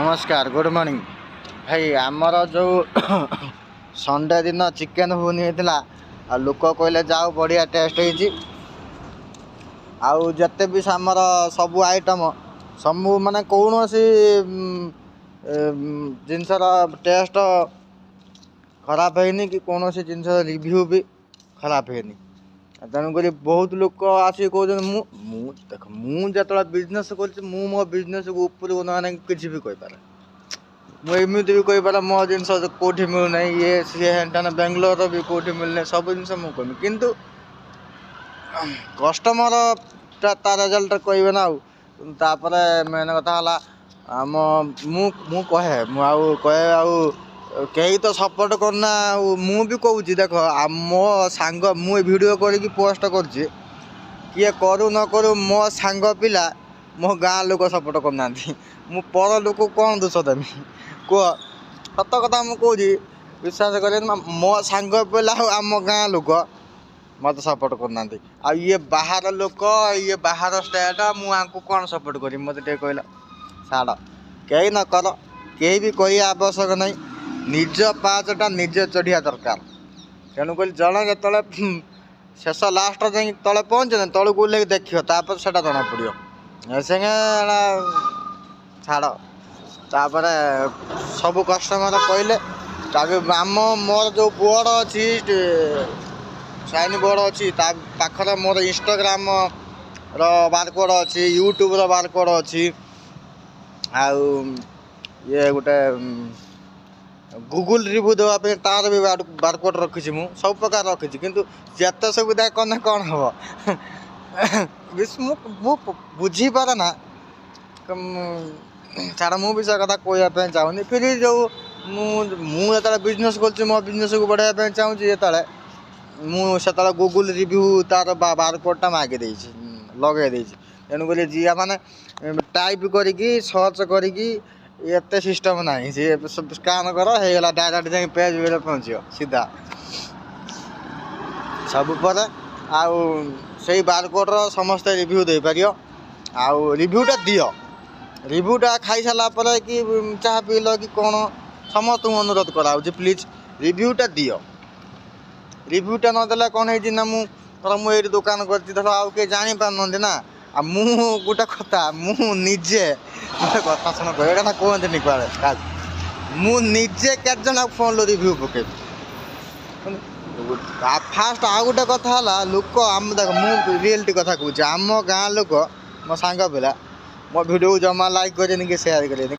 नमस्कार good morning भाई आमर जो संडे दिन चिकेन हुनी होता लोक कहले जाओ बढ़िया टेस्ट होती आते भी आमर सब आइटम सब माने कौन सी जिनसर टेस्ट खराब है कि कौन सी जिनस रिव्यू भी खराब है तेणुक बहुत लोक आसिक कहते देख मुझे बिजनेस कर मो बिजनेस को ऊपर ना किसी भी कहीपर मुझे भी कहीपर मो जिन कौटी मिलूना ये सी हेटान बेंगलोर भी कौटी मिलने सब जिन मुझे किंतु कस्टमर ता रिजल्ट कहे ना तापर मेन कथा मु कहे कहीं तो सपोर्ट करना मु भी कहूँ देख मो सांग मु वीडियो करके पोस्ट कर किए करू न करू मो सांग पिला मो गाँ लोक सपोर्ट करना मु पर लोक कौन दोष देमी कह सत कथा मुझे विश्वास कर मो सांग पिला आम गाँ लोक मत सपोर्ट करना ये बाहर लोक ये बाहर स्टेट मुझे कौन सपोर्ट करी मत कहला छाड़ कहीं न कर कहीं भी कही आवश्यक नहीं निज पाचटा निजे चढ़िया दरकार तेणुक जन जो शेष लास्ट जा तले पहुँचे तलू ओल्ल देख तापर से जना पड़ो से छाड़ तापर सब कस्टमर कहले आम मोर जो बोर्ड अच्छी साइन बोर्ड अच्छी पाखर मोर इंस्टाग्राम बारकोड अच्छी यूट्यूब बारकोड अच्छी ये गोटे गूगल रिव्यू देवाई तार भी बारकोड रखी सब प्रकार रखी किंतु जिते सुविधा कने कौन हम बुझी पारे ना छाड़ मुझे से कथा कहवाई चाहूनी फिर जो मुझे बिजनेस कर मो बिजनेस को बढ़ाई चाहूँगी मुझे गूगल रिव्यू तार बारकोडटा मागे लगे तेणुक जी मैंने टाइप करी सर्च करी एत सिस्टम ना सी स्कान कर होगा डायरेक्ट जा पेज पहुँच सीधा सब पर आई बारकोड समस्त रिव्यू दे पार रिव्यूटा दियो रिव्यूटा खाई सारापर कि चाह पील कि कौन समस्त अनुरोध करा प्लीज रिव्यूटा दियो रिव्यूटा नदेला कौन है मुझे दुकान कर आउ के जापार ना मु गोटे कथा मुझे कथा शुण कह कहते क्या मुझे केतजन फोन रिव्यू पके फास्ट आउ गोटे कथा लोक आम देख मु रियलिटी कथा कहूँ आम गाँ लोक मो सांग पिला मो वीडियो जमा लाइक करें कि शेयर करें